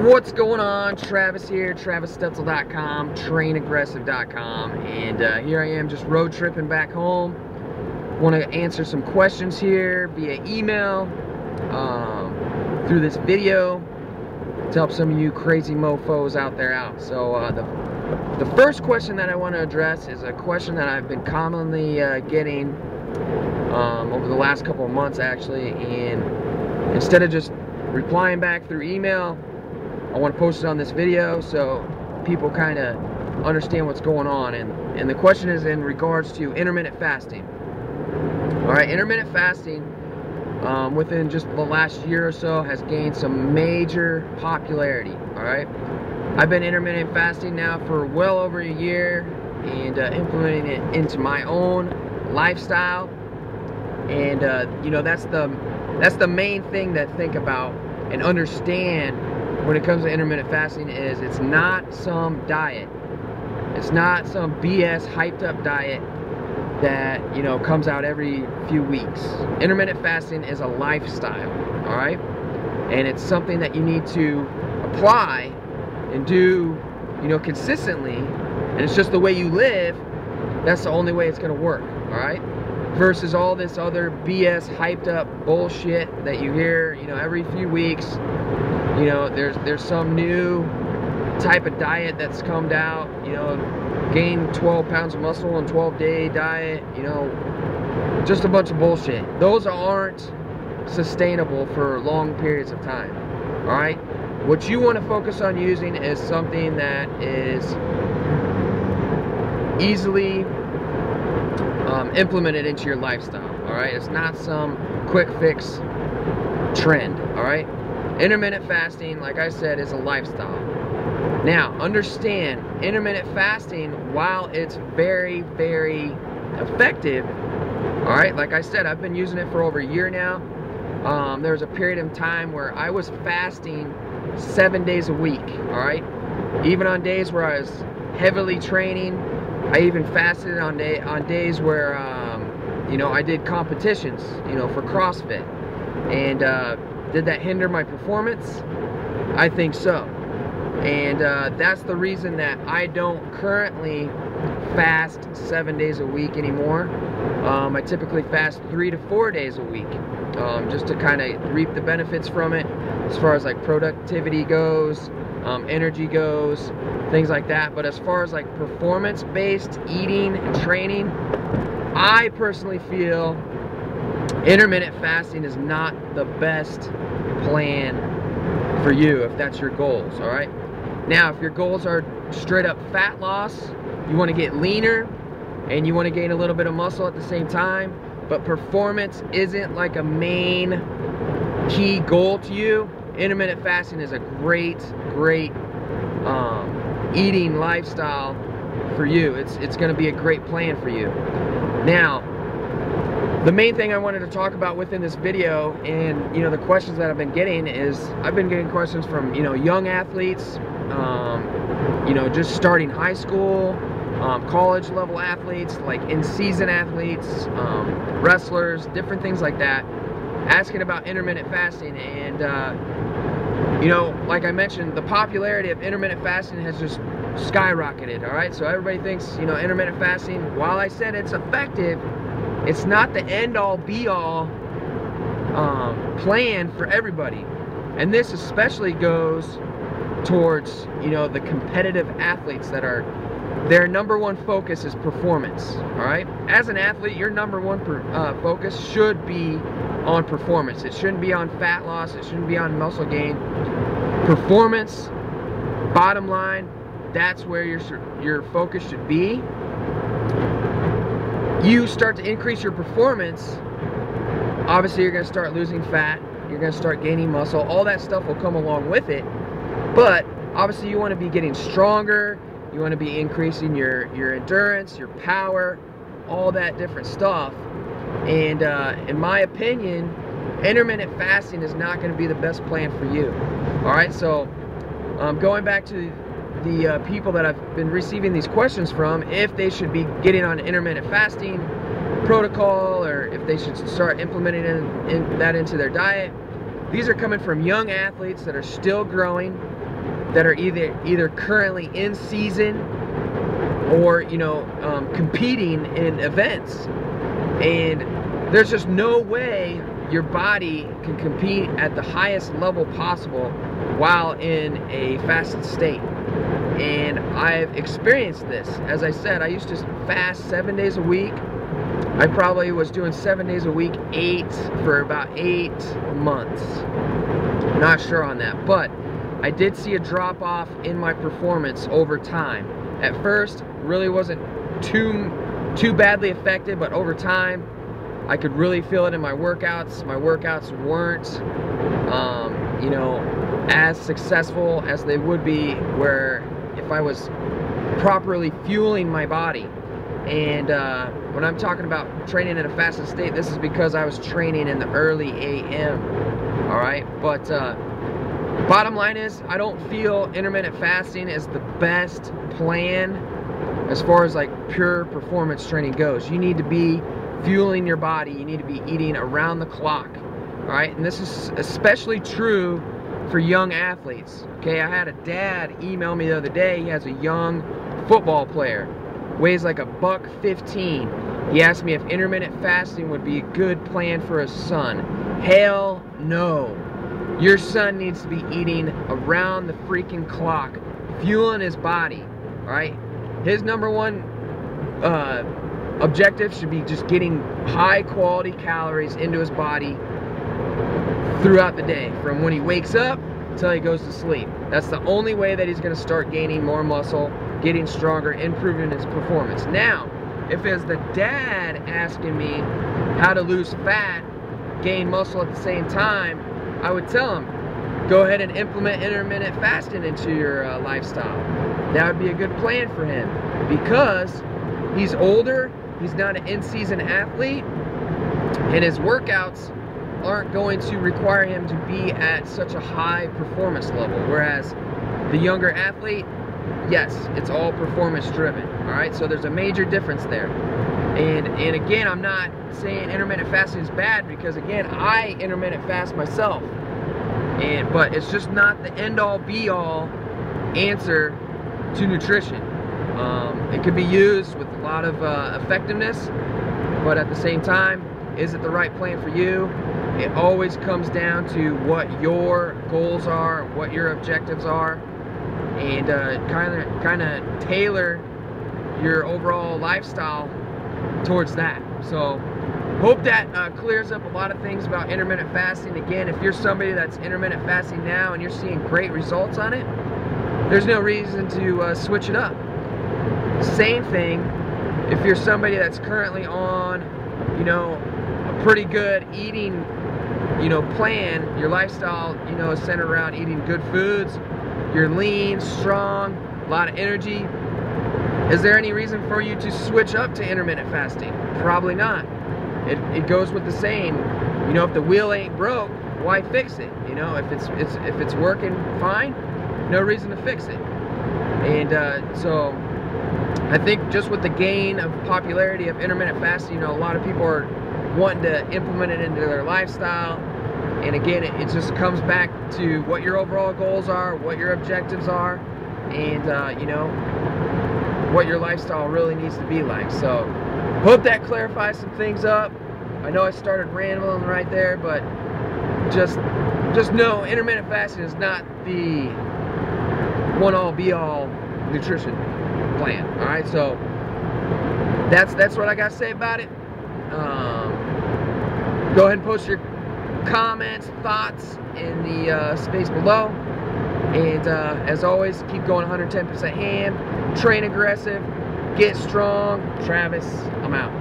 What's going on? Travis here, TravisStetzel.com, TrainAggressive.com, and here I am just road tripping back home. Want to answer some questions here via email, through this video, to help some of you crazy mofos out there out. So the first question that I want to address is a question that I've been commonly getting over the last couple of months actually, and instead of just replying back through email, I want to post it on this video so people kind of understand what's going on. And the question is in regards to intermittent fasting. Alright, intermittent fasting within just the last year or so has gained some major popularity. Alright, I've been intermittent fasting now for well over a year and implementing it into my own lifestyle. And you know, that's the main thing to think about and understand when it comes to intermittent fasting. Is it's not some diet. It's not some BS hyped up diet that, you know, comes out every few weeks. Intermittent fasting is a lifestyle, all right? And it's something that you need to apply and do, you know, consistently. And it's just the way you live. That's the only way it's going to work, all right? Versus all this other BS hyped up bullshit that you hear, you know, every few weeks. You know, there's some new type of diet that's come out, you know, gain 12 pounds of muscle in 12-day diet, you know, just a bunch of bullshit. Those aren't sustainable for long periods of time, all right? What you want to focus on using is something that is easily implemented into your lifestyle, all right? It's not some quick fix trend, all right? Intermittent fasting, like I said, is a lifestyle. Now, understand, intermittent fasting, while it's very, very effective, all right, like I said, I've been using it for over a year now. There was a period of time where I was fasting 7 days a week, all right? Even on days where I was heavily training. I even fasted on days where, you know, I did competitions, you know, for CrossFit. And did that hinder my performance? I think so. And that's the reason that I don't currently fast 7 days a week anymore. I typically fast 3 to 4 days a week, just to kind of reap the benefits from it as far as like productivity goes, energy goes, things like that. But as far as like performance-based eating and training, I personally feel intermittent fasting is not the best plan for you if that's your goals, all right? Now, if your goals are straight up fat loss, you want to get leaner and you want to gain a little bit of muscle at the same time, but performance isn't like a main key goal to you, intermittent fasting is a great eating lifestyle for you. It's going to be a great plan for you. Now, the main thing I wanted to talk about within this video, and you know, the questions that I've been getting is, I've been getting questions from, you know, young athletes, you know, just starting high school, college level athletes, like in-season athletes, wrestlers, different things like that, asking about intermittent fasting. And you know, like I mentioned, the popularity of intermittent fasting has just skyrocketed, all right? So everybody thinks, you know, intermittent fasting, while I said it's effective, it's not the end-all be-all plan for everybody. And this especially goes towards, you know, the competitive athletes that are, their number one focus is performance, all right? As an athlete, your number one focus should be on performance. It shouldn't be on fat loss. It shouldn't be on muscle gain. Performance, bottom line, that's where your focus should be. You start to increase your performance, obviously you're going to start losing fat, you're going to start gaining muscle, all that stuff will come along with it. But obviously you want to be getting stronger, you want to be increasing your endurance, your power, all that different stuff. And in my opinion, intermittent fasting is not going to be the best plan for you. Alright, so going back to the people that I've been receiving these questions from, if they should be getting on intermittent fasting protocol, or if they should start implementing that into their diet. These are coming from young athletes that are still growing, that are either currently in season or, you know, competing in events. And there's just no way your body can compete at the highest level possible while in a fasted state. And I've experienced this. As I said, I used to fast 7 days a week. I probably was doing 7 days a week, for about 8 months. Not sure on that, but I did see a drop off in my performance over time. At first, really wasn't too badly affected, but over time, I could really feel it in my workouts. My workouts weren't, you know, as successful as they would be where if I was properly fueling my body. And when I'm talking about training in a fasted state, this is because I was training in the early AM. All right, but bottom line is, I don't feel intermittent fasting is the best plan as far as like pure performance training goes. You need to be fueling your body. You need to be eating around the clock. All right, and this is especially true for young athletes. Okay, I had a dad email me the other day. He has a young football player, weighs like $115. He asked me if intermittent fasting would be a good plan for his son. Hell no. Your son needs to be eating around the freaking clock, fueling his body. All right, his number one objective should be just getting high quality calories into his body throughout the day, from when he wakes up until he goes to sleep. That's the only way that he's going to start gaining more muscle, getting stronger, improving his performance. Now, if it's the dad asking me how to lose fat, gain muscle at the same time, I would tell him, go ahead and implement intermittent fasting into your lifestyle. That would be a good plan for him, because he's older, he's not an in-season athlete, and his workouts aren't going to require him to be at such a high performance level. Whereas the younger athlete, yes, it's all performance driven. All right, so there's a major difference there. And again, I'm not saying intermittent fasting is bad, because again, I intermittent fast myself. But it's just not the end-all be-all answer to nutrition. It could be used with a lot of effectiveness, but at the same time, is it the right plan for you? It always comes down to what your goals are, what your objectives are, and kind of tailor your overall lifestyle towards that. So hope that clears up a lot of things about intermittent fasting. Again, if you're somebody that's intermittent fasting now and you're seeing great results on it, there's no reason to switch it up. Same thing if you're somebody that's currently on, you know, a pretty good eating, you know, plan. Your lifestyle, you know, is centered around eating good foods. You're lean, strong, a lot of energy. Is there any reason for you to switch up to intermittent fasting? Probably not. It goes with the saying, you know, if the wheel ain't broke, why fix it? You know, if it's working fine, no reason to fix it. And so I think just with the gain of popularity of intermittent fasting, you know, a lot of people are wanting to implement it into their lifestyle. And again, it just comes back to what your overall goals are, what your objectives are, and you know, what your lifestyle really needs to be like. So hope that clarifies some things up. I know I started rambling right there, but just know intermittent fasting is not the one-all be-all nutrition plan. All right, so that's what I got to say about it. Go ahead and post your comments, thoughts in the space below. And as always, keep going 110% ham, train aggressive, get strong. Travis, I'm out.